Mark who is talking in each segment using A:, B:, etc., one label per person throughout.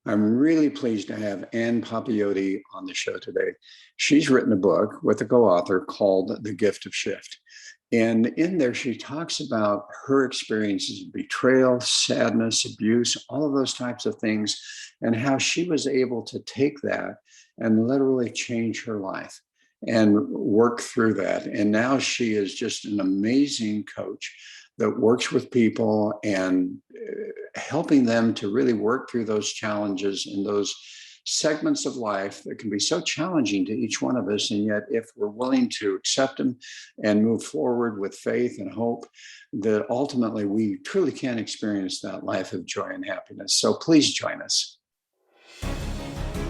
A: I'm really pleased to have Ann Papayoti on the show today. She's written a book with a co-author called The Gift of Shift. And in there, she talks about her experiences of betrayal, sadness, abuse, all of those types of things, and how she was able to take that and literally change her life and work through that. And now she is just an amazing coach that works with people and helping them to really work through those challenges and those segments of life that can be so challenging to each one of us. And yet, if we're willing to accept them and move forward with faith and hope, that ultimately we truly can experience that life of joy and happiness. So please join us.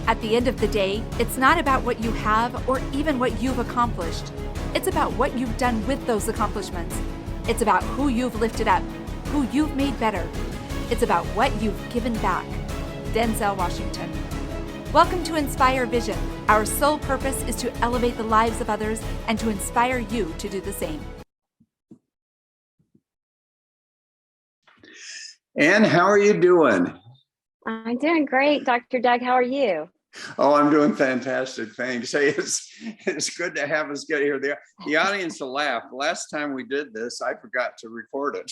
B: At the end of the day, it's not about what you have or even what you've accomplished. It's about what you've done with those accomplishments. It's about who you've lifted up, who you've made better. It's about what you've given back. Denzel Washington. Welcome to Inspire Vision. Our sole purpose is to elevate the lives of others and to inspire you to do the same.
A: Ann, how are you doing?
C: I'm doing great, Dr. Doug. How are you?
A: Oh, I'm doing fantastic. Thanks. Hey, it's good to have us get here. The audience will laugh. Last time we did this, I forgot to record it.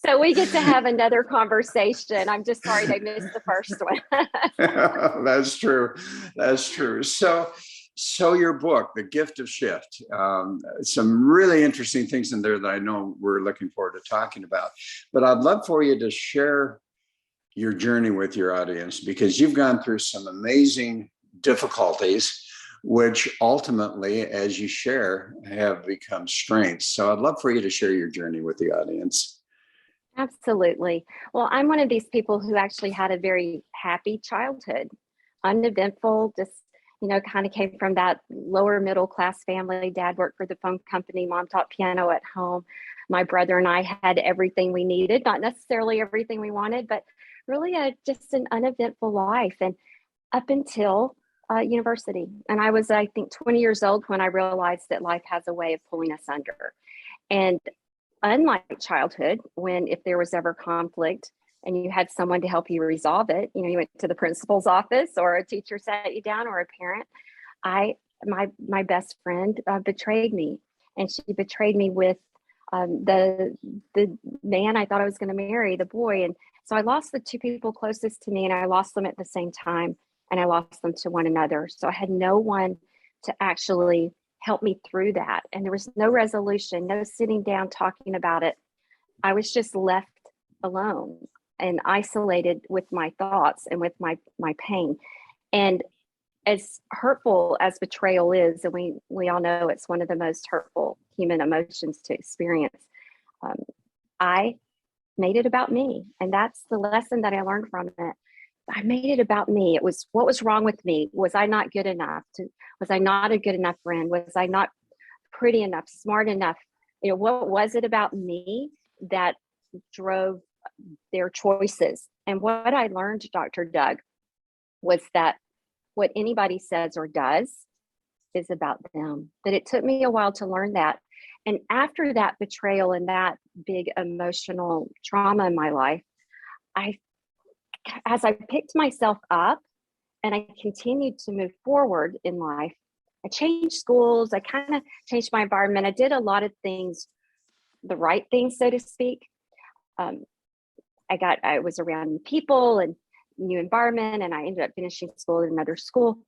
C: So we get to have another conversation. I'm just sorry they missed the first one.
A: That's true. That's true. So your book, The Gift of Shift, some really interesting things in there that I know we're looking forward to talking about. But I'd love for you to share your journey with your audience, because you've gone through some amazing difficulties, which ultimately, as you share, have become strengths. So I'd love for you to share your journey with the audience.
C: Absolutely. Well, I'm one of these people who actually had a very happy childhood, uneventful, just, kind of came from that lower middle class family. Dad worked for the phone company. Mom taught piano at home. My brother and I had everything we needed, not necessarily everything we wanted, but really just an uneventful life. And up until university. And I was, I think, 20 years old when I realized that life has a way of pulling us under. And unlike childhood, when if there was ever conflict and you had someone to help you resolve it, you went to the principal's office or a teacher sat you down or a parent, my best friend betrayed me. And she betrayed me with the man I thought I was going to marry, the boy. And so I lost the two people closest to me, and I lost them at the same time, and I lost them to one another. So I had no one to actually help me through that. And there was no resolution, no sitting down talking about it. I was just left alone and isolated with my thoughts and with my pain. And as hurtful as betrayal is, and we all know it's one of the most hurtful human emotions to experience, I made it about me. And that's the lesson that I learned from it. I made it about me. It was what was wrong with me. Was I not good enough? Was I not a good enough friend? Was I not pretty enough, smart enough? What was it about me that drove their choices? And what I learned, Dr. Doug, was that what anybody says or does is about them. That it took me a while to learn that. And after that betrayal and that big emotional trauma in my life, as I picked myself up and I continued to move forward in life, I changed schools. I kind of changed my environment. I did a lot of things, the right things, so to speak. I was around new people and new environment, and I ended up finishing school at another school.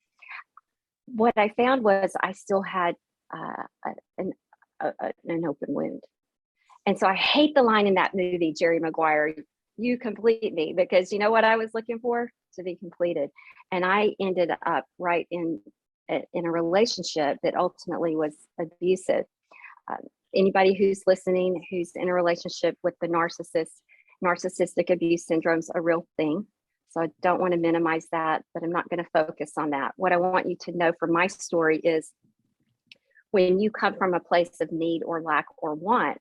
C: What I found was I still had an open wound. And so I hate the line in that movie, Jerry Maguire, "You complete me," because you know what I was looking for? To be completed. And I ended up right in a relationship that ultimately was abusive. Anybody who's listening, who's in a relationship with the narcissistic abuse syndrome's a real thing. So I don't want to minimize that, but I'm not going to focus on that. What I want you to know from my story is when you come from a place of need or lack or want,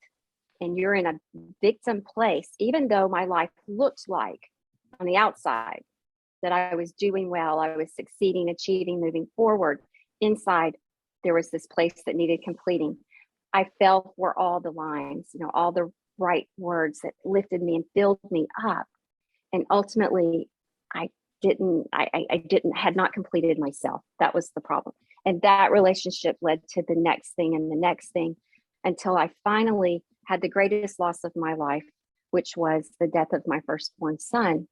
C: and you're in a victim place, even though my life looked like on the outside that I was doing well, I was succeeding, achieving, moving forward, inside there was this place that needed completing. I fell for all the lines, all the right words that lifted me and filled me up. And ultimately, I had not completed myself. That was the problem. And that relationship led to the next thing and the next thing, until I finally had the greatest loss of my life, which was the death of my firstborn son.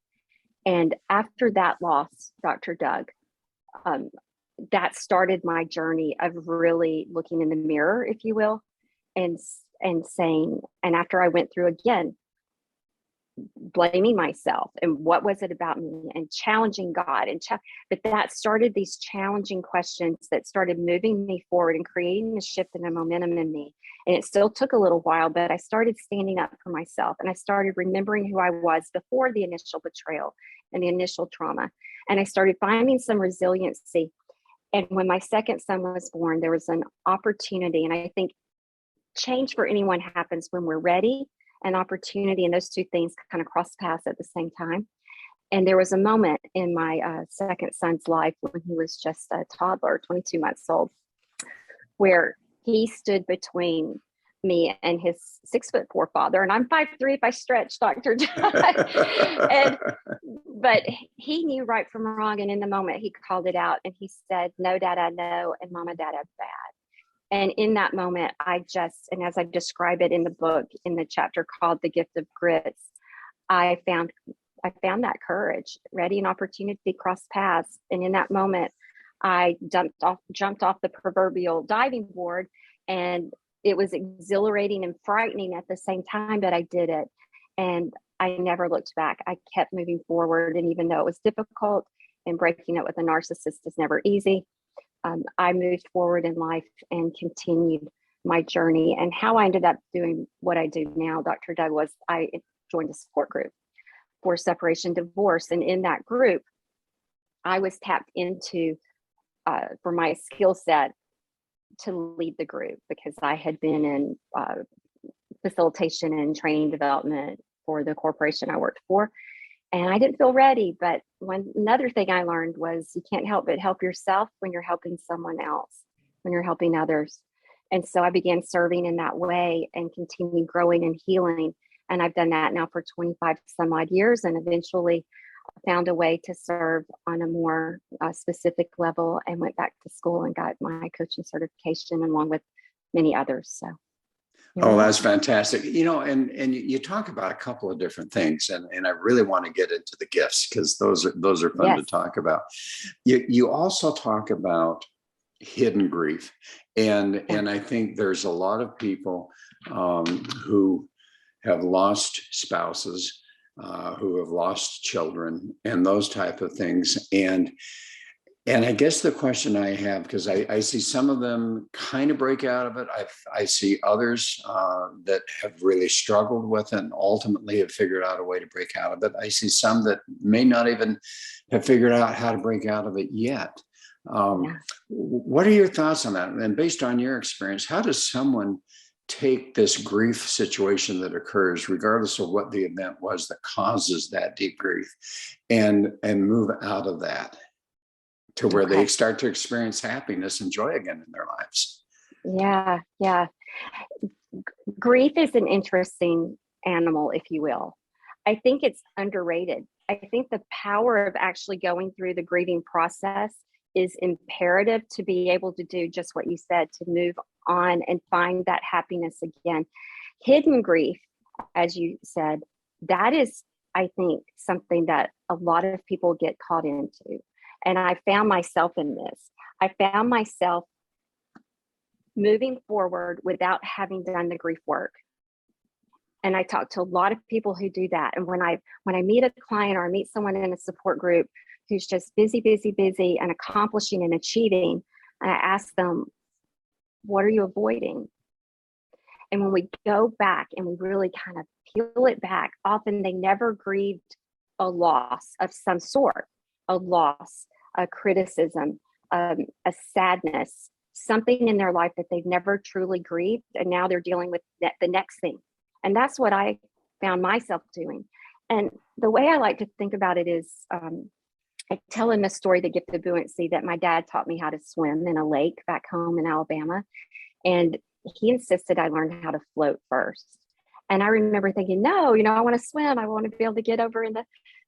C: And after that loss, Dr. Doug, that started my journey of really looking in the mirror, if you will, and saying, and after I went through again, blaming myself and what was it about me, and challenging God, but that started these challenging questions that started moving me forward and creating a shift and a momentum in me. And it still took a little while, but I started standing up for myself, and I started remembering who I was before the initial betrayal and the initial trauma. And I started finding some resiliency. And when my second son was born, there was an opportunity. And I think change for anyone happens when we're ready, and opportunity, and those two things kind of cross paths at the same time. And there was a moment in my second son's life when he was just a toddler, 22 months old, where he stood between me and his 6'4" father. And I'm 5'3" if I stretch, Dr. John. But he knew right from wrong. And in the moment, he called it out and he said, "No, Dad, I know, and Mama, Dad, I'm bad." And in that moment, and as I describe it in the book, in the chapter called The Gift of Grits, I found that courage, ready and opportunity crossed paths. And in that moment, I jumped off the proverbial diving board, and it was exhilarating and frightening at the same time, but I did it. And I never looked back. I kept moving forward. And even though it was difficult, and breaking up with a narcissist is never easy, I moved forward in life and continued my journey. And how I ended up doing what I do now, Dr. Doug, was I joined a support group for separation divorce. And in that group, I was tapped into for my skill set to lead the group, because I had been in facilitation and training development for the corporation I worked for. And I didn't feel ready. But another thing I learned was you can't help but help yourself when you're helping someone else, when you're helping others. And so I began serving in that way and continued growing and healing. And I've done that now for 25 some odd years, and eventually found a way to serve on a more specific level, and went back to school and got my coaching certification along with many others. So.
A: Oh, that's fantastic. And you talk about a couple of different things, and I really want to get into the gifts, because those are fun to talk about. You also talk about hidden grief, and I think there's a lot of people who have lost spouses, who have lost children, and those type of things. And I guess the question I have, because I see some of them kind of break out of it. I see others that have really struggled with it and ultimately have figured out a way to break out of it. I see some that may not even have figured out how to break out of it yet. What are your thoughts on that? And based on your experience, how does someone take this grief situation that occurs, regardless of what the event was that causes that deep grief, and move out of that to where they start to experience happiness and joy again in their lives?
C: Yeah. Grief is an interesting animal, if you will. I think it's underrated. I think the power of actually going through the grieving process is imperative to be able to do just what you said, to move on and find that happiness again. Hidden grief, as you said, that is, I think, something that a lot of people get caught into. And I found myself in this. I found myself moving forward without having done the grief work. And I talk to a lot of people who do that. And when I meet a client, or I meet someone in a support group who's just busy and accomplishing and achieving, and I ask them, what are you avoiding? And when we go back and we really kind of peel it back, often they never grieved a loss of some sort, a loss, a criticism, a sadness, something in their life that they've never truly grieved. And now they're dealing with the next thing. And that's what I found myself doing. And the way I like to think about it is, I tell him a story, The Gift of Buoyancy, that my dad taught me how to swim in a lake back home in Alabama. And he insisted I learn how to float first. And I remember thinking, no, I want to swim. I want to be able to get over in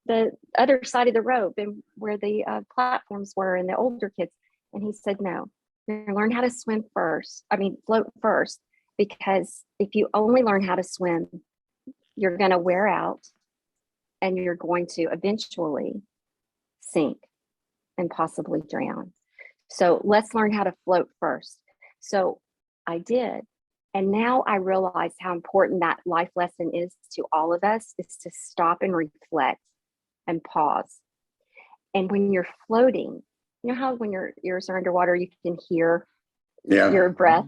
C: the other side of the rope and where the platforms were and the older kids. And he said, no, you're going to learn how to swim first. Float first, because if you only learn how to swim, you're going to wear out and you're going to eventually sink and possibly drown. So let's learn how to float first. So I did. And now I realize how important that life lesson is to all of us, is to stop and reflect and pause. And when you're floating, you know how when your ears are underwater, you can hear your breath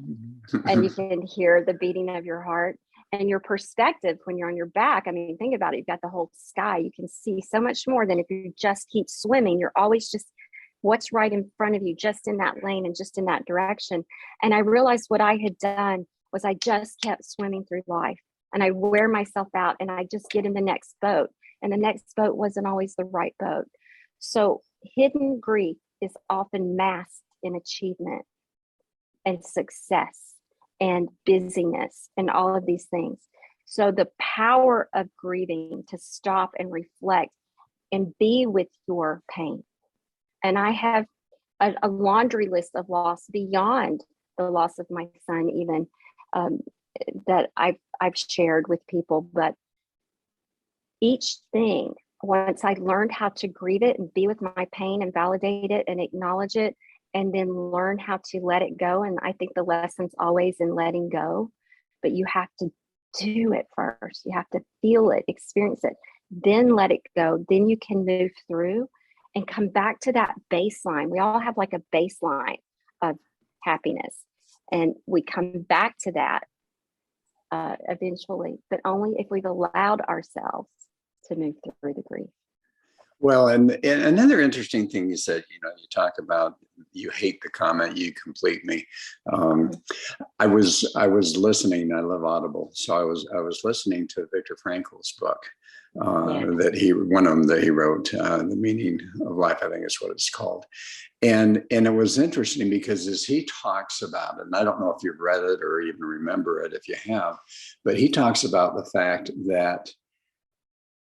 C: and you can hear the beating of your heart and your perspective when you're on your back. Think about it. You've got the whole sky. You can see so much more than if you just keep swimming. You're always just what's right in front of you, just in that lane and just in that direction. And I realized what I had done was I just kept swimming through life, and I wear myself out, and I just get in the next boat, and the next boat wasn't always the right boat. So hidden grief is often masked in achievement and success and busyness and all of these things. So the power of grieving, to stop and reflect and be with your pain. And I have a laundry list of loss beyond the loss of my son, even that I've shared with people. But each thing, once I learned how to grieve it and be with my pain and validate it and acknowledge it, and then learn how to let it go. And I think the lesson's always in letting go, but you have to do it first. You have to feel it, experience it, then let it go. Then you can move through and come back to that baseline. We all have like a baseline of happiness, and we come back to that eventually, but only if we've allowed ourselves to move through the grief.
A: Well, and another interesting thing you said, you talk about, you hate the comment, you complete me. I was listening. I love Audible, so I was listening to Viktor Frankl's book one of them that he wrote, The Meaning of Life, I think is what it's called. And it was interesting because as he talks about it, and I don't know if you've read it or even remember it if you have, but he talks about the fact that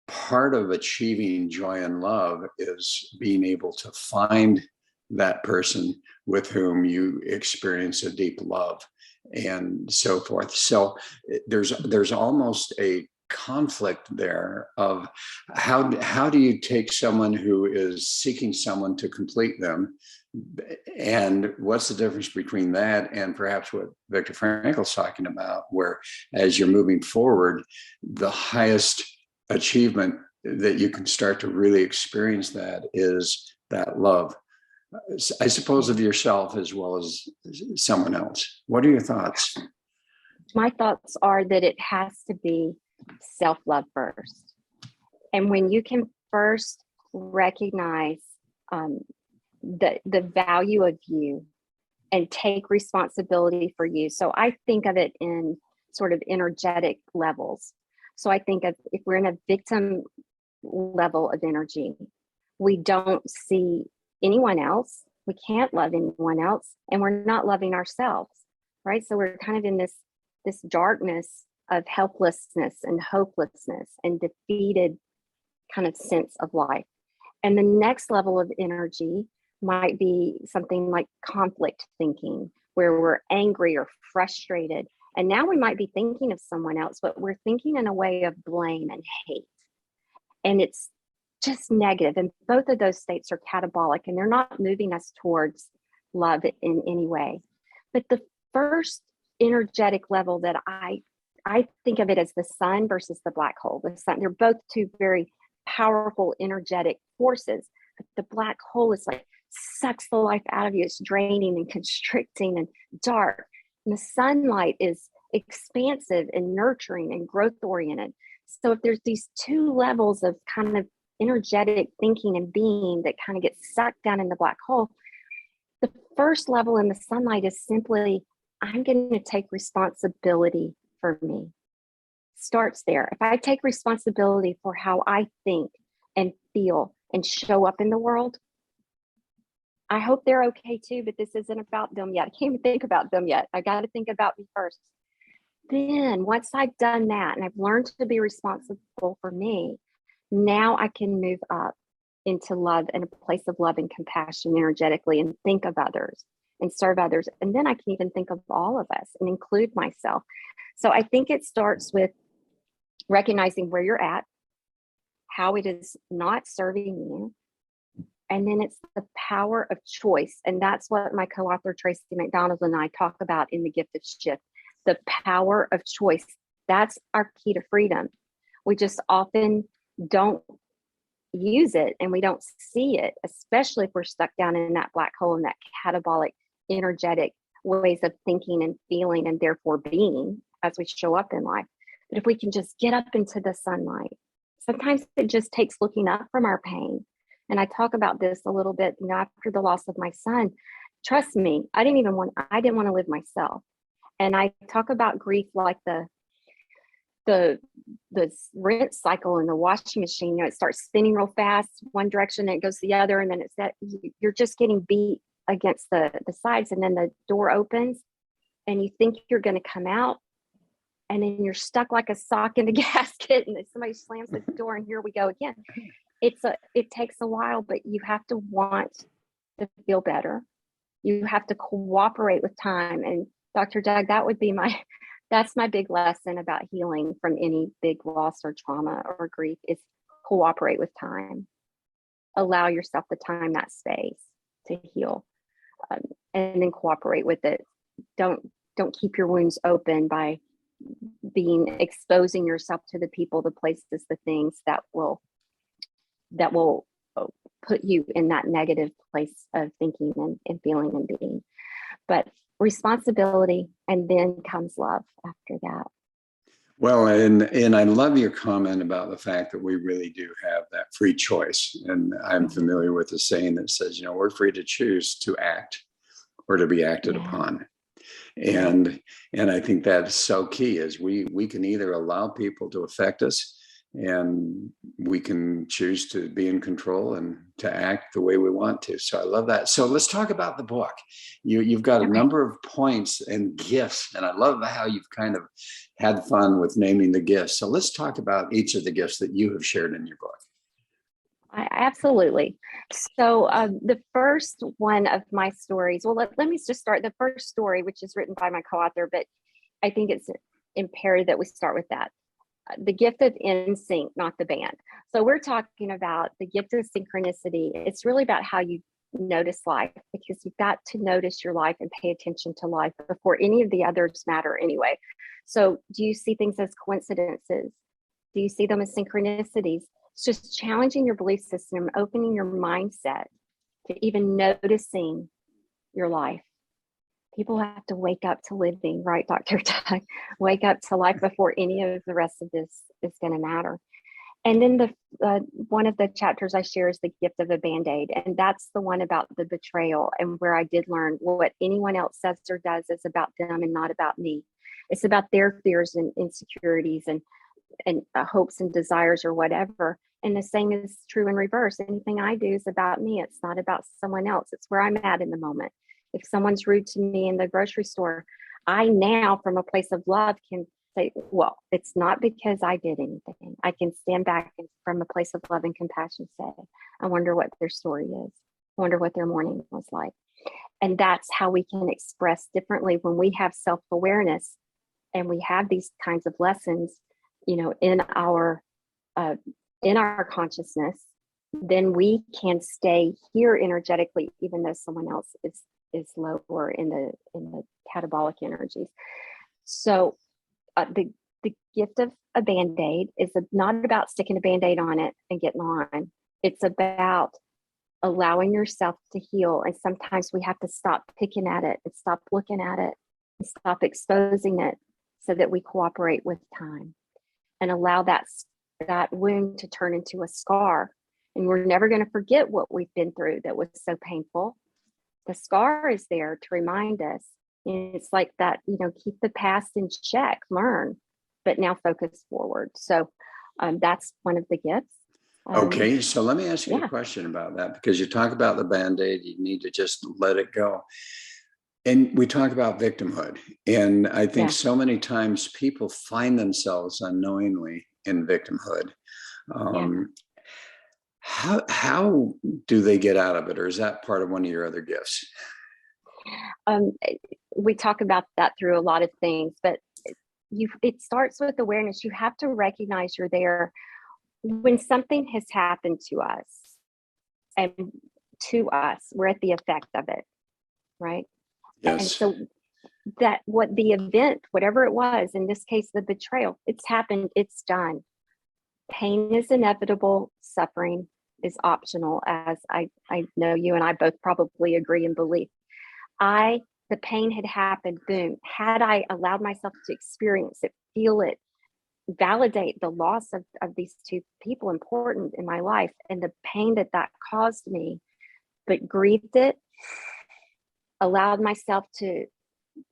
A: part of achieving joy and love is being able to find that person with whom you experience a deep love and so forth. So there's almost a conflict there of how do you take someone who is seeking someone to complete them, and what's the difference between that and perhaps what Viktor Frankl's talking about, where as you're moving forward, the highest achievement that you can start to really experience that is that love, I suppose, of yourself as well as someone else. What are your thoughts?
C: My thoughts are that it has to be self-love first. And when you can first recognize the value of you and take responsibility for you. So I think of it in sort of energetic levels. So I think of, if we're in a victim level of energy, we don't see anyone else. We can't love anyone else, and we're not loving ourselves, right? So we're kind of in this darkness of helplessness and hopelessness and defeated kind of sense of life. And the next level of energy might be something like conflict thinking, where we're angry or frustrated. And now we might be thinking of someone else, but we're thinking in a way of blame and hate. And it's just negative. And both of those states are catabolic, and they're not moving us towards love in any way. But the first energetic level that I think of it as the sun versus the black hole. The sun, they're both two very powerful energetic forces. But the black hole is like sucks the life out of you. It's draining and constricting and dark. And the sunlight is expansive and nurturing and growth oriented. So if there's these two levels of kind of energetic thinking and being that kind of get sucked down in the black hole, the first level in the sunlight is simply, I'm going to take responsibility for me. Starts there. If I take responsibility for how I think and feel and show up in the world, I hope they're okay too, but this isn't about them yet. I can't even think about them yet. I got to think about me first. then once I've done that and I've learned to be responsible for me, now I can move up into love and a place of love and compassion energetically and think of others and serve others. And then I can even think of all of us and include myself. So I think it starts with recognizing where you're at, how it is not serving you. And then it's the power of choice. And that's what my co-author Tracy McDonald and I talk about in The Gift of Shift. The power of choice. That's our key to freedom. We just often don't use it and we don't see it, especially if we're stuck down in that black hole, in that catabolic, energetic ways of thinking and feeling and therefore being as we show up in life. But if we can just get up into the sunlight, sometimes it just takes looking up from our pain. And I talk about this a little bit, after the loss of my son. Trust me, I didn't want to live myself. And I talk about grief like the rinse cycle in the washing machine. It starts spinning real fast, one direction, and it goes the other, and then it's that you're just getting beat against the sides, and then the door opens, and you think you're going to come out, and then you're stuck like a sock in the gasket, and then somebody slams the door, and here we go again. It takes a while, but you have to want to feel better. You have to cooperate with time. And Dr. Doug, that's my big lesson about healing from any big loss or trauma or grief is cooperate with time. Allow yourself the time, that space to heal, and then cooperate with it. Don't keep your wounds open by exposing yourself to the people, the places, the things that will put you in that negative place of thinking and feeling and being. But responsibility, and then comes love after that.
A: Well, and I love your comment about the fact that we really do have that free choice. And I'm familiar with the saying that says, we're free to choose to act or to be acted upon. And I think that's so key, is we can either allow people to affect us, and we can choose to be in control and to act the way we want to. So I love that. So let's talk about the book. You've got a number of points and gifts, and I love how you've kind of had fun with naming the gifts. So let's talk about each of the gifts that you have shared in your book.
C: Absolutely. So the first one of my stories, well, let me just start the first story, which is written by my co-author, but I think it's imperative that we start with that. The gift of NSYNC, not the band. So we're talking about the gift of synchronicity. It's really about how you notice life, because you've got to notice your life and pay attention to life before any of the others matter anyway. So do you see things as coincidences? Do you see them as synchronicities? It's just challenging your belief system, opening your mindset to even noticing your life. People have to wake up to living, right, Dr. Doug? Wake up to life before any of the rest of this is going to matter. And then the one of the chapters I share is the gift of a Band-Aid. And that's the one about the betrayal, and where I did learn what anyone else says or does is about them and not about me. It's about their fears and insecurities and hopes and desires or whatever. And the same is true in reverse. Anything I do is about me. It's not about someone else. It's where I'm at in the moment. If someone's rude to me in the grocery store, I now, from a place of love, can say, well, it's not because I did anything. I can stand back and from a place of love and compassion say, I wonder what their story is. I wonder what their morning was like. And that's how we can express differently when we have self-awareness and we have these kinds of lessons, in our consciousness. Then we can stay here energetically, even though someone else is lower in the catabolic energies. So the gift of a Band-Aid is not about sticking a Band-Aid on it and getting on. It's about allowing yourself to heal. And sometimes we have to stop picking at it and stop looking at it and stop exposing it so that we cooperate with time and allow that wound to turn into a scar. And we're never going to forget what we've been through that was so painful. The scar is there to remind us. And it's like that, keep the past in check, learn, but now focus forward. So that's one of the gifts.
A: Okay, so let me ask you a question about that, because you talk about the Band-Aid, you need to just let it go. And we talk about victimhood. And I think
C: Yeah.
A: so many times people find themselves unknowingly in victimhood.
C: Yeah.
A: How do they get out of it? Or is that part of one of your other gifts?
C: Um, we talk about that through a lot of things, but it starts with awareness. You have to recognize you're there when something has happened to us, and we're at the effect of it, right? And
A: Yes.
C: so that what the event, whatever it was, in this case, the betrayal, it's happened, it's done. Pain is inevitable, suffering is optional, as I know you and I both probably agree and believe. The pain had happened, boom. Had I allowed myself to experience it, feel it, validate the loss of these two people important in my life and the pain that caused me, but grieved it, allowed myself to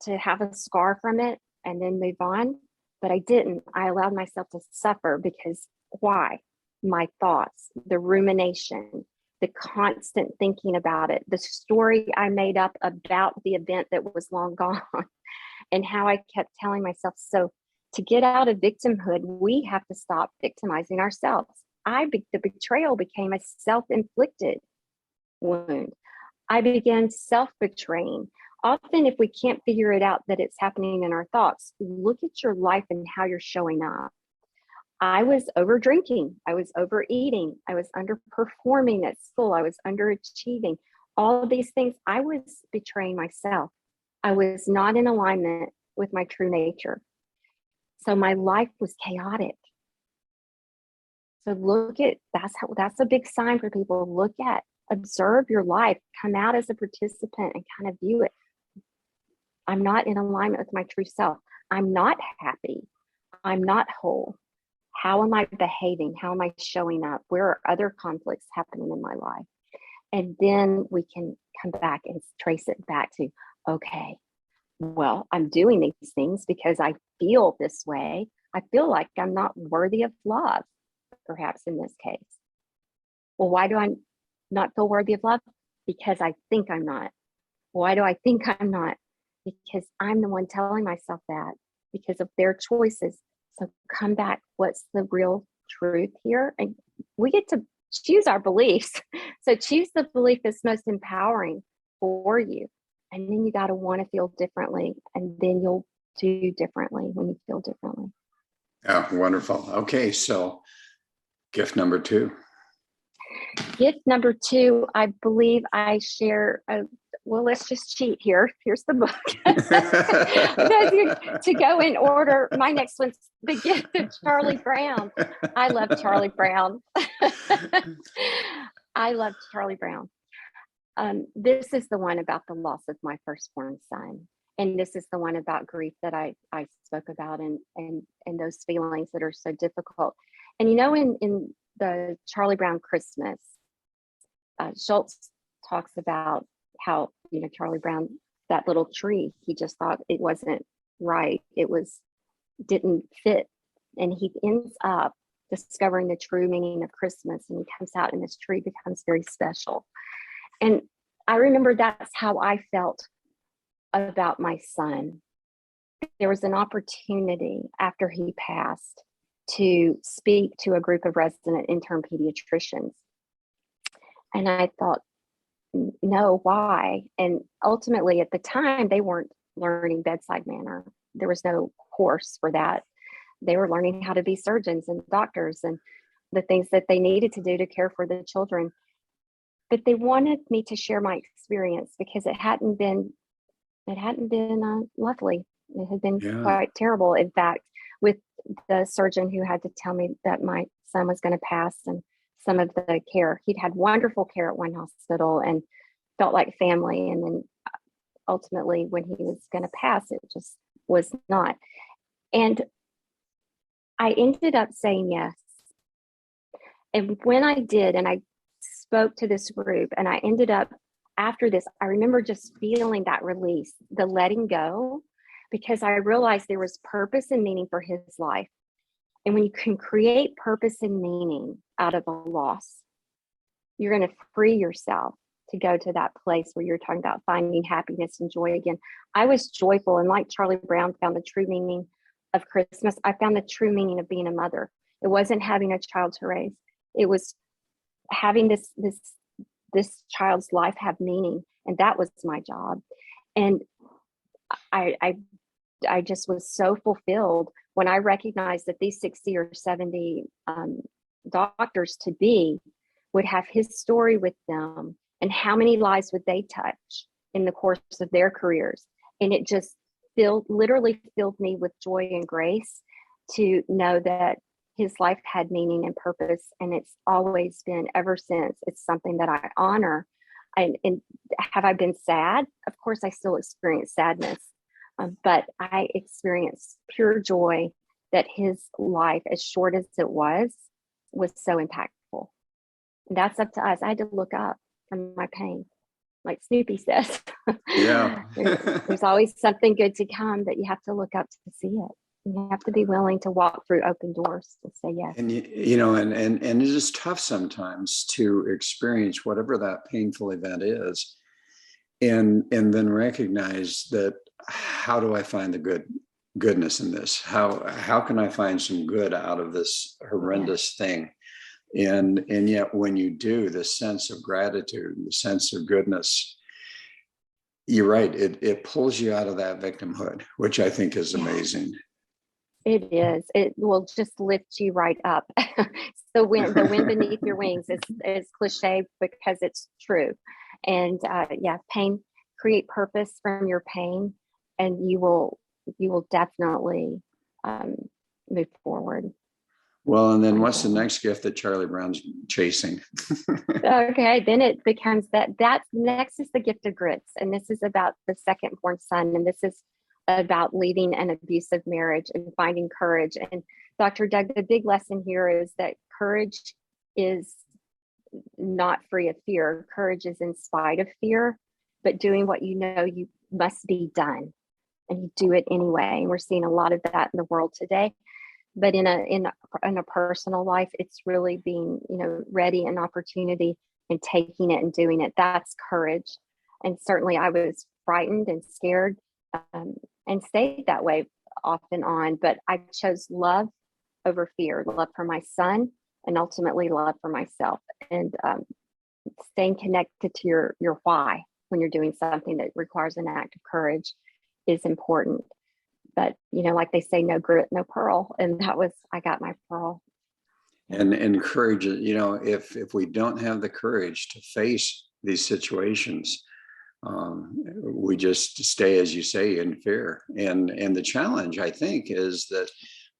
C: have a scar from it and then move on. But I didn't. I allowed myself to suffer because why? My thoughts, the rumination, the constant thinking about it, the story I made up about the event that was long gone, and how I kept telling myself, so to get out of victimhood, we have to stop victimizing ourselves. The betrayal became a self-inflicted wound. I began self-betraying. Often, if we can't figure it out that it's happening in our thoughts, look at your life and how you're showing up. I was over drinking. I was overeating. I was underperforming at school. I was underachieving. All of these things, I was betraying myself. I was not in alignment with my true nature. So my life was chaotic. So that's a big sign for people. Observe your life, come out as a participant and kind of view it. I'm not in alignment with my true self. I'm not happy. I'm not whole. How am I behaving? How am I showing up? Where are other conflicts happening in my life? And then we can come back and trace it back to, okay, well, I'm doing these things because I feel this way. I feel like I'm not worthy of love, perhaps in this case. Well, why do I not feel worthy of love? Because I think I'm not. Why do I think I'm not? Because I'm the one telling myself that because of their choices. So come back. What's the real truth here? And we get to choose our beliefs. So choose the belief that's most empowering for you. And then you got to want to feel differently. And then you'll do differently when you feel differently.
A: Oh, wonderful. Okay. So gift number 2.
C: Gift number 2, I believe I share. Well, let's just cheat here. Here's the book. To go in order, my next one's The Gift of Charlie Brown. I love Charlie Brown. I love Charlie Brown. This is the one about the loss of my firstborn son. And this is the one about grief that I spoke about and those feelings that are so difficult. And in the Charlie Brown Christmas, Schultz talks about how, Charlie Brown, that little tree, he just thought it wasn't right. Didn't fit. And he ends up discovering the true meaning of Christmas. And he comes out and this tree becomes very special. And I remember that's how I felt about my son. There was an opportunity after he passed to speak to a group of resident intern pediatricians. And I thought, no, why? And ultimately, at the time, they weren't learning bedside manner. There was no course for that. They were learning how to be surgeons and doctors and the things that they needed to do to care for the children. But they wanted me to share my experience because it hadn't been lovely. It had been quite terrible. In fact, with the surgeon who had to tell me that my son was going to pass and some of the care, he'd had wonderful care at one hospital and felt like family. And then ultimately when he was going to pass, it just was not. And I ended up saying yes. And when I did, and I spoke to this group and I ended up after this, I remember just feeling that release, the letting go, because I realized there was purpose and meaning for his life. And when you can create purpose and meaning out of a loss, you're going to free yourself to go to that place where you're talking about finding happiness and joy again. I was joyful, and like Charlie Brown found the true meaning of Christmas, I found the true meaning of being a mother. It wasn't having a child to raise. It was having this child's life have meaning, and that was my job. And I just was so fulfilled when I recognized that these 60 or 70 doctors to be would have his story with them, and how many lives would they touch in the course of their careers. And it just literally filled me with joy and grace to know that his life had meaning and purpose. And it's always been ever since. It's something that I honor. And have I been sad? Of course, I still experience sadness, but I experienced pure joy that his life, as short as it was so impactful. And that's up to us. I had to look up from my pain, like Snoopy says.
A: Yeah.
C: there's always something good to come, that you have to look up to see it. You have to be willing to walk through open doors to say yes.
A: And you know, and it is tough sometimes to experience whatever that painful event is, and then recognize that, how do I find the goodness in this? How can I find some good out of this horrendous thing? And yet when you do, the sense of gratitude, the sense of goodness, you're right, it pulls you out of that victimhood, which I think is amazing.
C: It is. It will just lift you right up. So when the wind beneath your wings is cliche, because it's true. And pain, create purpose from your pain, and you will definitely move forward.
A: Well, and then what's the next gift that Charlie Brown's chasing?
C: Okay, then it becomes that next is the gift of grits. And this is about the second born son. And this is about leaving an abusive marriage and finding courage. And Dr. Doug, the big lesson here is that courage is not free of fear. Courage is in spite of fear, but doing what you know you must be done, and you do it anyway. And we're seeing a lot of that in the world today. But in a personal life, it's really being, ready and opportunity and taking it and doing it. That's courage. And certainly I was frightened and scared, and stayed that way off and on, but I chose love over fear, love for my son, and ultimately love for myself. And staying connected to your why when you're doing something that requires an act of courage is important. But, like they say, no grit, no pearl. And I got my pearl.
A: And courage, if we don't have the courage to face these situations, we just stay, as you say, in fear. And the challenge, I think, is that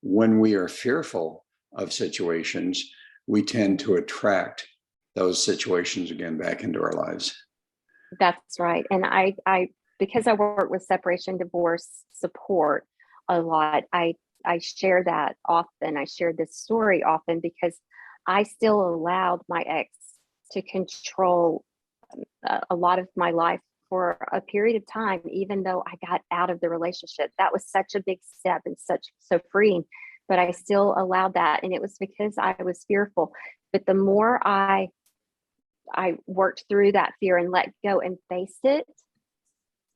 A: when we are fearful of situations, we tend to attract those situations again back into our lives. That's
C: right. And I because I work with separation divorce support a lot, I share that often. I share this story often because I still allowed my ex to control a lot of my life for a period of time, even though I got out of the relationship. That was such a big step and so freeing, but I still allowed that. And it was because I was fearful. But the more I worked through that fear and let go and faced it,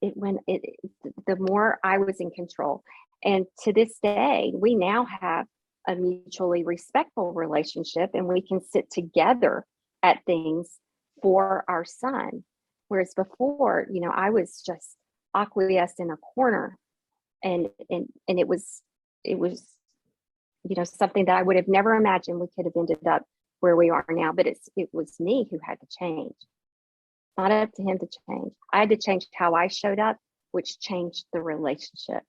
C: the more I was in control. And to this day, we now have a mutually respectful relationship, and we can sit together at things for our son. Whereas before, I was just acquiesced in a corner, and it was something that I would have never imagined we could have ended up where we are now. But it was me who had to change. Not up to him to change. I had to change how I showed up, which changed the relationship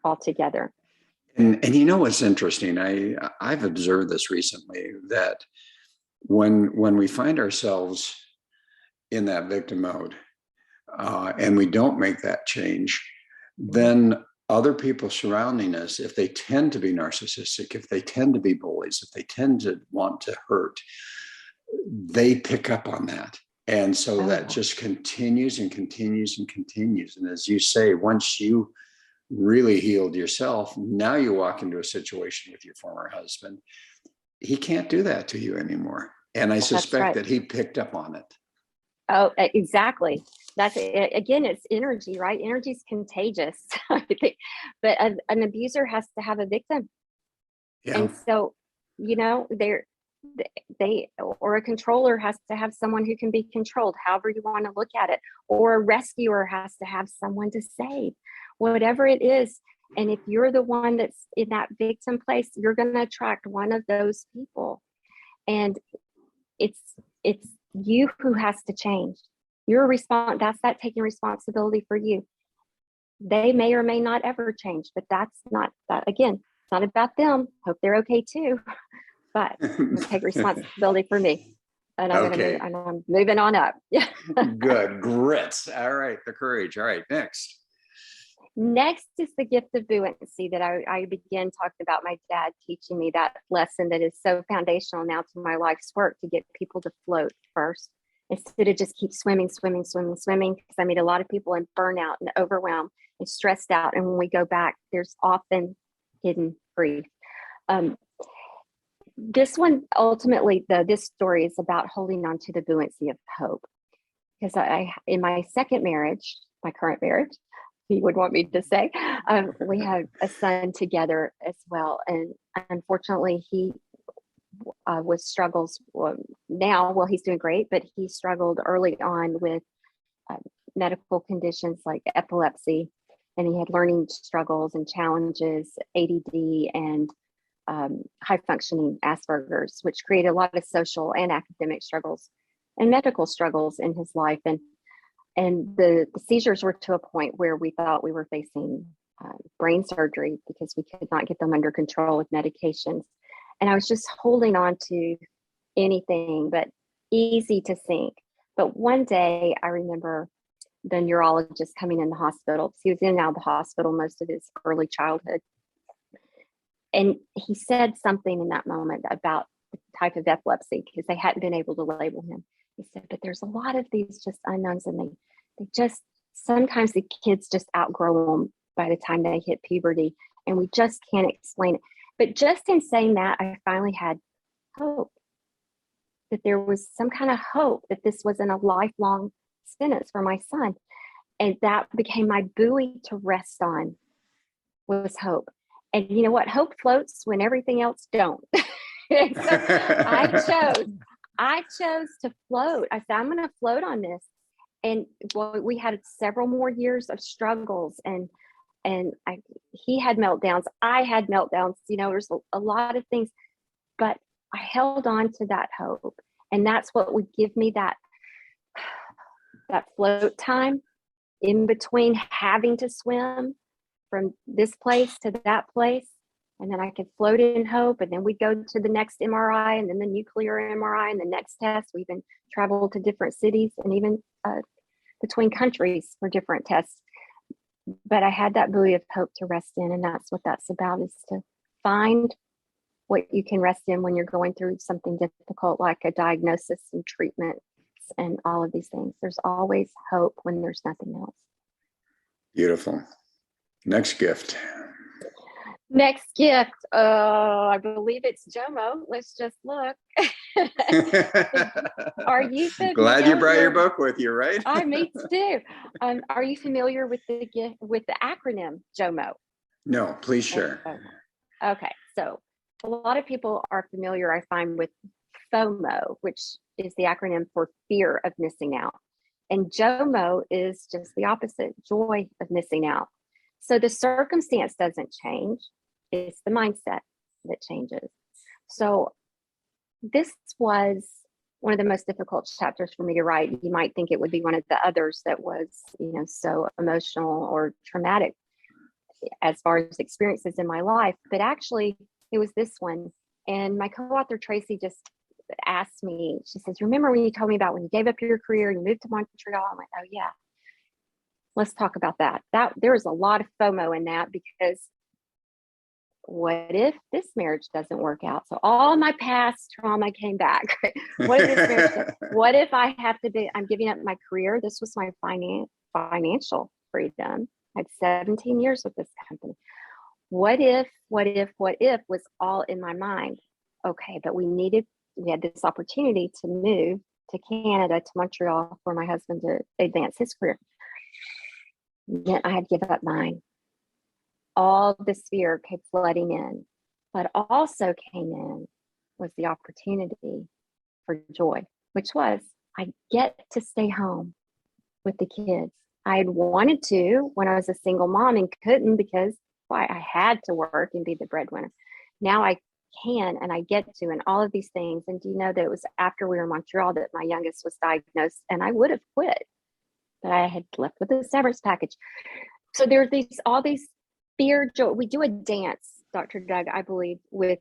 C: altogether.
A: And what's interesting, I've observed this recently, that when we find ourselves in that victim mode, and we don't make that change, then other people surrounding us, if they tend to be narcissistic, if they tend to be bullies, if they tend to want to hurt, they pick up on that. And so that just continues and continues and continues. And as you say, once you really healed yourself, now you walk into a situation with your former husband, he can't do that to you anymore. And I suspect that he picked up on it.
C: Oh, exactly. That's it. Again, it's energy, right? Energy is contagious. I think. But an abuser has to have a victim.
A: Yeah.
C: And so, they or a controller has to have someone who can be controlled, however you want to look at it, or a rescuer has to have someone to save, whatever it is. And if you're the one that's in that victim place, you're going to attract one of those people. And it's you who has to change. That's that taking responsibility for you. They may or may not ever change, but that's not that. Again, it's not about them. Hope they're okay too. But I'm gonna take responsibility for me, and I'm moving on up. Yeah.
A: Good. Grit. All right. The courage. All right. Next.
C: Next is the gift of buoyancy that I began talking about my dad teaching me that lesson that is so foundational now to my life's work, to get people to float first instead of just keep swimming. Because I meet a lot of people in burnout and overwhelm and stressed out. And when we go back, there's often hidden grief. This one, ultimately, this story is about holding on to the buoyancy of hope. Because in my second marriage, my current marriage, he would want me to say, we had a son together as well. And unfortunately, he with struggles now. Well, he's doing great, but he struggled early on with medical conditions like epilepsy. And he had learning struggles and challenges, ADD, and high functioning Asperger's, which created a lot of social and academic struggles and medical struggles in his life. And the seizures were to a point where we thought we were facing brain surgery because we could not get them under control with medications. And I was just holding on to anything but easy to sink. But one day I remember the neurologist coming in the hospital. He was in and out of the hospital most of his early childhood. And he said something in that moment about the type of epilepsy because they hadn't been able to label him. He said, but there's a lot of these just unknowns, and they just, sometimes the kids just outgrow them by the time they hit puberty, and we just can't explain it. But just in saying that, I finally had hope, that there was some kind of hope that this wasn't a lifelong sentence for my son. And that became my buoy to rest on, was hope. And you know what? Hope floats when everything else don't. So I chose to float. I said, I'm going to float on this. And we had several more years of struggles, and he had meltdowns. I had meltdowns. There's a lot of things, but I held on to that hope. And that's what would give me that float time in between having to swim from this place to that place. And then I could float in hope. And then we'd go to the next MRI, and then the nuclear MRI, and the next test. We even traveled to different cities and even between countries for different tests. But I had that buoy of hope to rest in. And that's what that's about, is to find what you can rest in when you're going through something difficult, like a diagnosis and treatment and all of these things. There's always hope when there's nothing else.
A: Beautiful. Next gift.
C: I believe it's Jomo. Let's just look. Are you familiar?
A: Glad you brought your book with you, right?
C: Me too. Are you familiar with the acronym JOMO?
A: No, please share.
C: Okay, so a lot of people are familiar, I find, with FOMO, which is the acronym for fear of missing out. And JOMO is just the opposite, joy of missing out. So the circumstance doesn't change. It's the mindset that changes. So this was one of the most difficult chapters for me to write. You might think it would be one of the others that was, so emotional or traumatic as far as experiences in my life. But actually, it was this one. And my co-author, Tracy, just asked me, she says, remember when you told me about when you gave up your career and you moved to Montreal? I went, oh yeah, let's talk about that. There was a lot of FOMO in that, because what if this marriage doesn't work out? So all my past trauma came back. What if this marriage what if I have to I'm giving up my career? This was my financial freedom. I had 17 years with this company. What if was all in my mind. Okay, but we had this opportunity to move to Canada, to Montreal, for my husband to advance his career. Yet I had given up mine. All this fear came flooding in, but also came in was the opportunity for joy, which was I get to stay home with the kids. I had wanted to when I was a single mom and couldn't because I had to work and be the breadwinner. Now I can and I get to, and all of these things. And do you know that it was after we were in Montreal that my youngest was diagnosed, and I would have quit, but I had left with a severance package. So there's all these fear, joy. We do a dance, Dr. Doug, I believe, with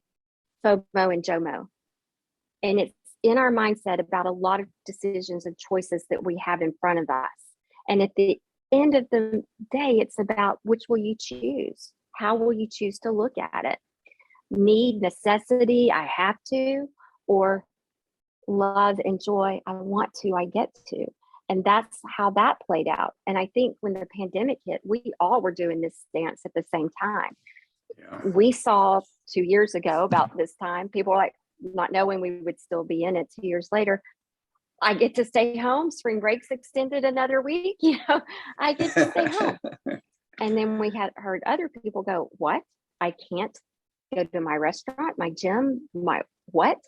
C: FOMO and JOMO. And it's in our mindset about a lot of decisions and choices that we have in front of us. And at the end of the day, it's about which will you choose? How will you choose to look at it? Need, necessity, I have to, or love and joy, I want to, I get to. And that's how that played out. And I think when the pandemic hit, we all were doing this dance at the same time. Yeah. We saw 2 years ago about this time, people were like, not knowing we would still be in it 2 years later. I get to stay home. Spring break's extended another week. I get to stay home. And then we had heard other people go, what? I can't go to my restaurant, my gym, my what?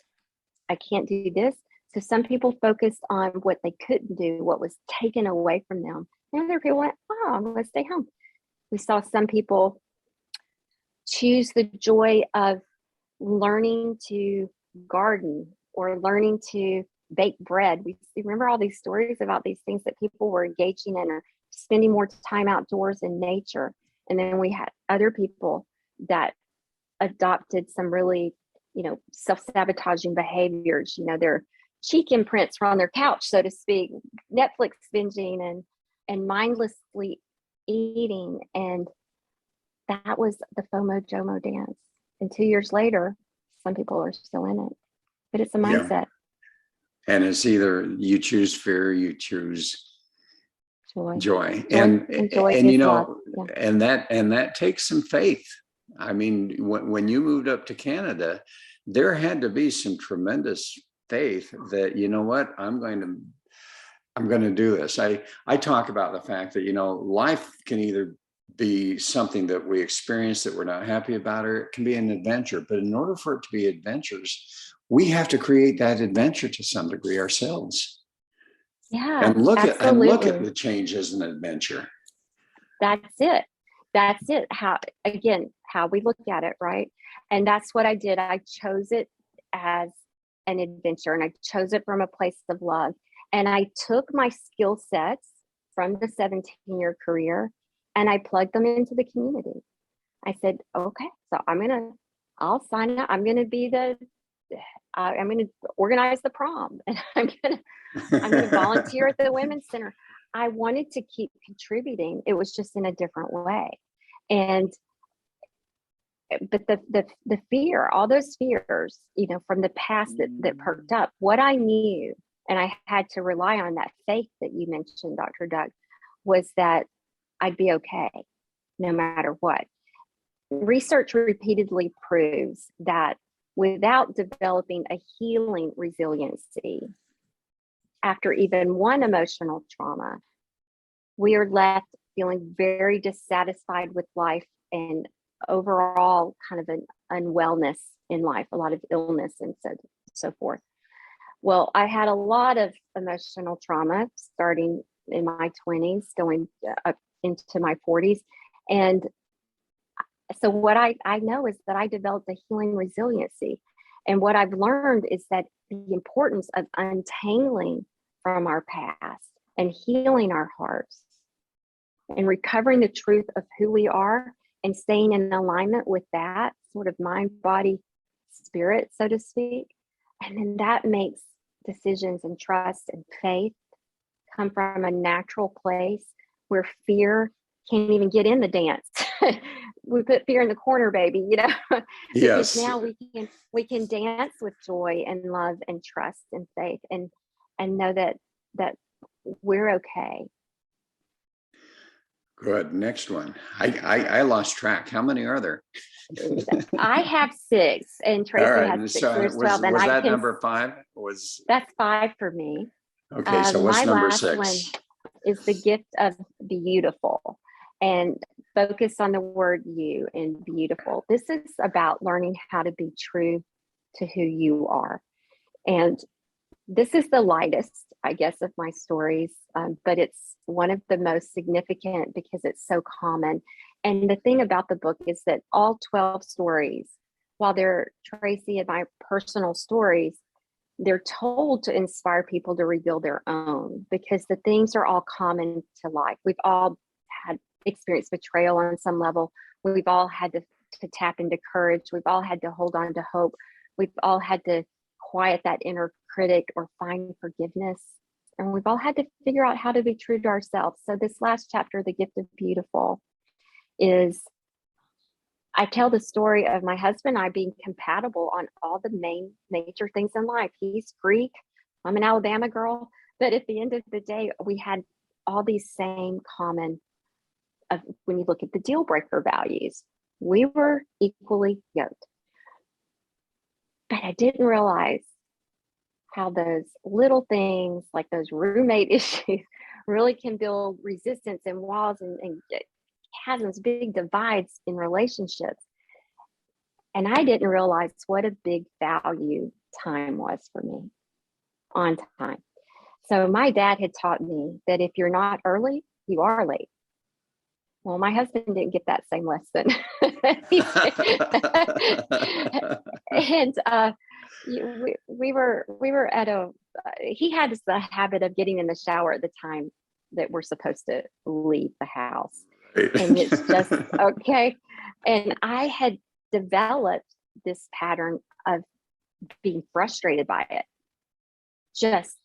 C: I can't do this. So some people focused on what they couldn't do, what was taken away from them. And other people went, oh, I'm going to stay home. We saw some people choose the joy of learning to garden or learning to bake bread. We remember all these stories about these things that people were engaging in or spending more time outdoors in nature. And then we had other people that adopted some really, self-sabotaging behaviors. Their cheek imprints were on their couch, so to speak, Netflix binging and mindlessly eating. And that was the FOMO JOMO dance. And 2 years later, some people are still in it, but it's a mindset. Yeah.
A: And it's either you choose fear, or you choose joy.
C: And joy is love. Yeah.
A: and that takes some faith. I mean, when you moved up to Canada, there had to be some tremendous faith that, you know what, I'm going to do this. I talk about the fact that, life can either be something that we experience that we're not happy about, or it can be an adventure. But in order for it to be adventures, we have to create that adventure to some degree ourselves.
C: Yeah.
A: And look at the change as an adventure.
C: That's it. How we look at it, right? And that's what I did. I chose it as an adventure, and I chose it from a place of love. And I took my skill sets from the 17-year career and I plugged them into the community. I said, okay, so I'll sign up. I'm going to organize the prom, and I'm going to volunteer at the Women's Center. I wanted to keep contributing. It was just in a different way. But the fear, all those fears, from the past that perked up, what I knew, and I had to rely on that faith that you mentioned, Dr. Doug, was that I'd be okay no matter what. Research repeatedly proves that without developing a healing resiliency after even one emotional trauma, we are left feeling very dissatisfied with life and overall kind of an unwellness in life, a lot of illness and so forth. Well, I had a lot of emotional trauma starting in my 20s, going up into my 40s. And so what I know is that I developed a healing resiliency. And what I've learned is that the importance of untangling from our past and healing our hearts and recovering the truth of who we are and staying in alignment with that sort of mind, body, spirit, so to speak. And then that makes decisions and trust and faith come from a natural place where fear can't even get in the dance. We put fear in the corner, baby,
A: Yes.
C: Because now we can dance with joy and love and trust and faith and know that we're okay.
A: Good. Next one. I lost track. How many are there?
C: I have 6, and
A: All
C: Tracy
A: right.
C: has 6.
A: So
C: There's 12, and
A: was
C: I
A: that
C: can.
A: number 5? Was
C: That's 5 for me.
A: okay. So what's
C: My
A: number
C: last
A: 6?
C: one is the gift of beautiful, and focus on the word you and beautiful. This is about learning how to be true to who you are. And this is the lightest, I guess, of my stories, but it's one of the most significant because it's so common. And the thing about the book is that all 12 stories, while they're Tracy and my personal stories, they're told to inspire people to rebuild their own, because the things are all common to life. We've all had experienced betrayal on some level. We've all had to tap into courage. We've all had to hold on to hope. We've all had to quiet that inner critic or find forgiveness. And we've all had to figure out how to be true to ourselves. So this last chapter, The Gift of Beautiful, is I tell the story of my husband and I being compatible on all the main major things in life. He's Greek, I'm an Alabama girl, but at the end of the day, we had all these same common, when you look at the deal breaker values, we were equally yoked. But I didn't realize how those little things, like those roommate issues, really can build resistance and walls and chasms, big divides in relationships. And I didn't realize what a big value time was for me, on time. So my dad had taught me that if you're not early, you are late. Well, my husband didn't get that same lesson. And we were at a, he had the habit of getting in the shower at the time that we're supposed to leave the house. And it's just, okay. And I had developed this pattern of being frustrated by it.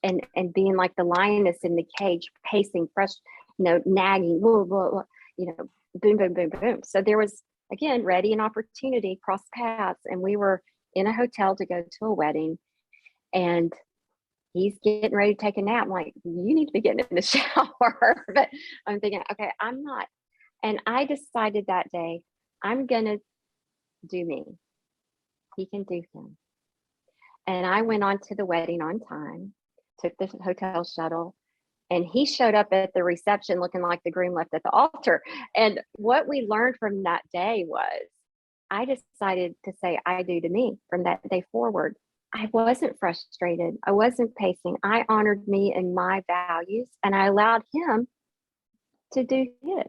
C: And being like the lioness in the cage, pacing, nagging, whoa, whoa, whoa, boom, boom, boom, boom. So there was, again, ready an opportunity, cross paths. And we were in a hotel to go to a wedding. And he's getting ready to take a nap. I'm like, you need to be getting in the shower. But I'm thinking, okay, I'm not. And I decided that day, I'm going to do me. He can do him. And I went on to the wedding on time, took the hotel shuttle, and he showed up at the reception looking like the groom left at the altar. And what we learned from that day was, I decided to say I do to me from that day forward. I wasn't frustrated. I wasn't pacing. I honored me and my values, and I allowed him to do his.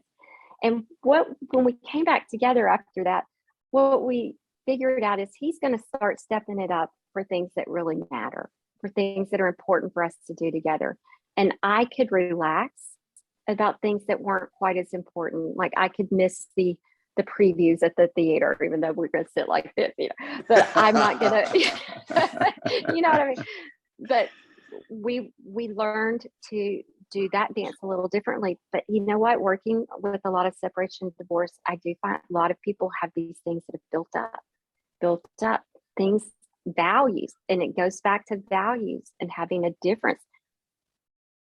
C: And when we came back together after that, what we figured out is he's going to start stepping it up for things that really matter, for things that are important for us to do together. And I could relax about things that weren't quite as important. Like I could miss the previews at the theater, even though we're going to sit like this, but I'm not going to, you know what I mean? But we learned to do that dance a little differently. But you know what? Working with a lot of separation and divorce, I do find a lot of people have these things that have built up things, values. And it goes back to values and having a difference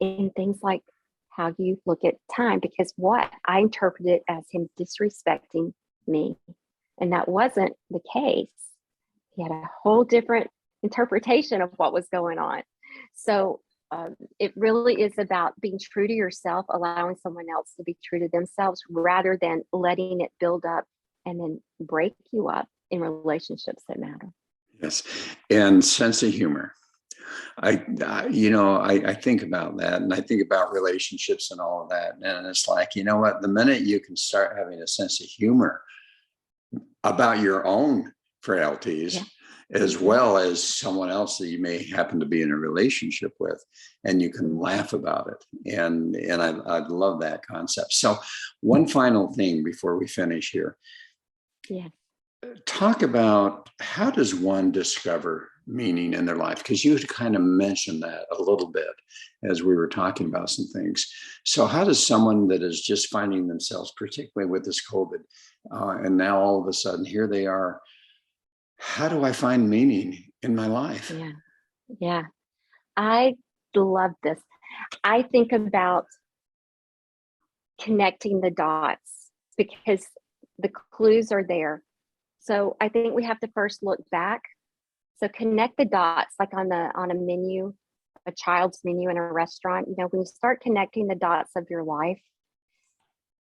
C: in things like how you look at time, because what I interpreted it as him disrespecting me. And that wasn't the case. He had a whole different interpretation of what was going on. So it really is about being true to yourself, allowing someone else to be true to themselves, rather than letting it build up and then break you up in relationships that matter.
A: Yes. And sense of humor. I think about that, and I think about relationships and all of that. And it's like, you know what, the minute you can start having a sense of humor about your own frailties, yeah, as well as someone else that you may happen to be in a relationship with, and you can laugh about it. And I love that concept. So one final thing before we finish here.
C: Yeah.
A: Talk about, how does one discover meaning in their life? Because you had kind of mentioned that a little bit as we were talking about some things. So how does someone that is just finding themselves, particularly with this COVID, and now all of a sudden here they are, how do I find meaning in my life?
C: Yeah. I love this. I think about connecting the dots, because the clues are there. So I think we have to first look back. So connect the dots, like on a menu, a child's menu in a restaurant. You know, when you start connecting the dots of your life,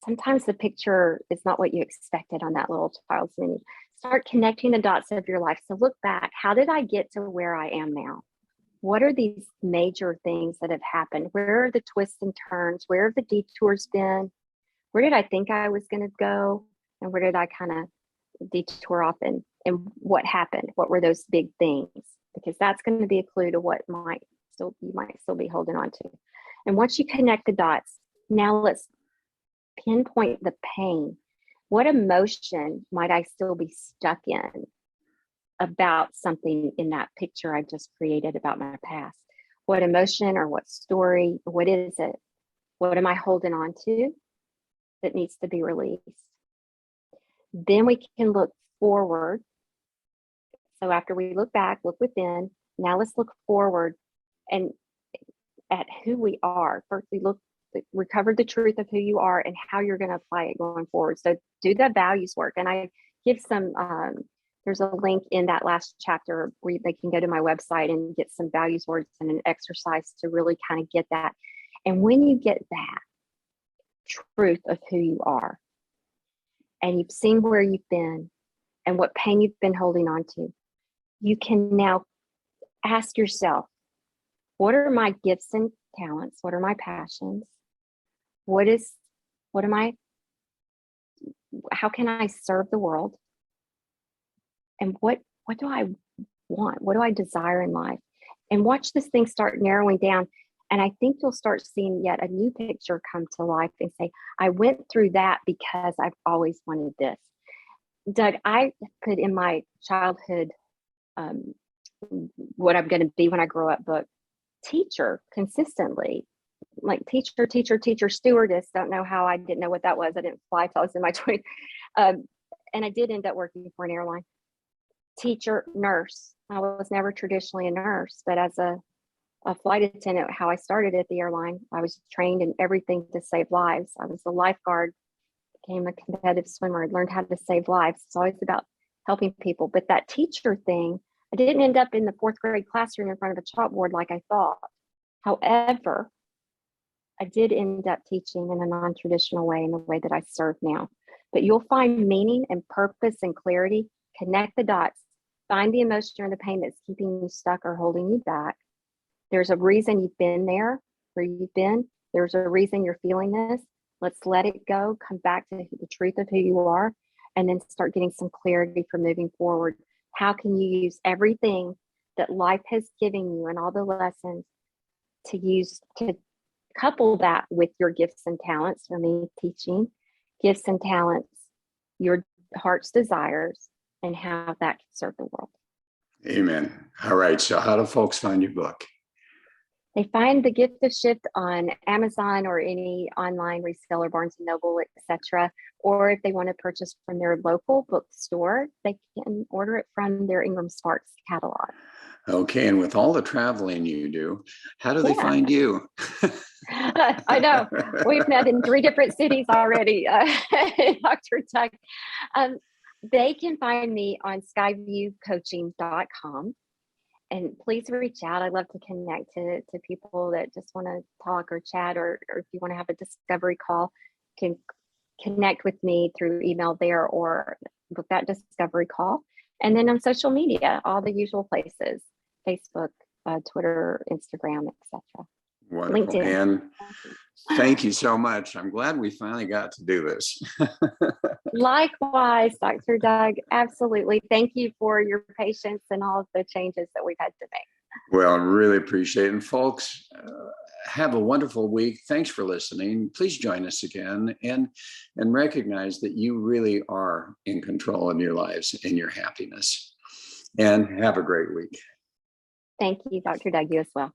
C: sometimes the picture is not what you expected on that little child's menu. Start connecting the dots of your life. So look back. How did I get to where I am now? What are these major things that have happened? Where are the twists and turns? Where have the detours been? Where did I think I was going to go? And where did I kind of detour off, and what happened? What were those big things? Because that's going to be a clue to what you might still be holding on to. And once you connect the dots, now let's pinpoint the pain. What emotion might I still be stuck in about something in that picture I just created about my past? What emotion or what story? What is it? What am I holding on to that needs to be released? Then we can look forward. So after we look back, look within, now let's look forward and at who we are. First, recover the truth of who you are and how you're going to apply it going forward. So do the values work. And I give some, there's a link in that last chapter where they can go to my website and get some values words and an exercise to really kind of get that. And when you get that truth of who you are, and you've seen where you've been and what pain you've been holding on to, you can now ask yourself, what are my gifts and talents? What are my passions? How can I serve the world? And what do I want? What do I desire in life? And watch this thing start narrowing down. And I think you'll start seeing yet a new picture come to life and say, I went through that because I've always wanted this. Doug, I put in my childhood, what I'm going to be when I grow up book, teacher consistently, like teacher, stewardess. Don't know how I didn't know what that was. I didn't fly till I was in my 20s. And I did end up working for an airline. Teacher, nurse. I was never traditionally a nurse, but as a flight attendant, how I started at the airline, I was trained in everything to save lives. I was a lifeguard, became a competitive swimmer, learned how to save lives. It's always about helping people. But that teacher thing, I didn't end up in the 4th grade classroom in front of a chalkboard like I thought. However, I did end up teaching in a non-traditional way, in the way that I serve now. But you'll find meaning and purpose and clarity. Connect the dots. Find the emotion or the pain that's keeping you stuck or holding you back. There's a reason you've been there where you've been. There's a reason you're feeling this. Let's let it go. Come back to the truth of who you are, and then start getting some clarity for moving forward. How can you use everything that life has given you and all the lessons to use to couple that with your gifts and talents? For me, teaching, gifts and talents, your heart's desires, and how that can serve the world.
A: Amen. All right. So how do folks find your book?
C: They find The Gift of Shift on Amazon or any online reseller, Barnes & Noble, etc. Or if they want to purchase from their local bookstore, they can order it from their Ingram Sparks catalog.
A: Okay. And with all the traveling you do, how do they find you?
C: I know. We've met in 3 different cities already, Dr. Doug. They can find me on skyviewcoaching.com. And please reach out. I love to connect to people that just want to talk or chat, or if you want to have a discovery call, can connect with me through email there or book that discovery call. And then on social media, all the usual places, Facebook, Twitter, Instagram, etc.
A: Wonderful.
C: LinkedIn.
A: Ann, thank you so much. I'm glad we finally got to do this.
C: Likewise, Dr. Doug. Absolutely. Thank you for your patience and all of the changes that we've had to make.
A: Well, I really appreciate it. And folks, have a wonderful week. Thanks for listening. Please join us again and recognize that you really are in control of your lives and your happiness. And have a great week.
C: Thank you, Dr. Doug. You as well.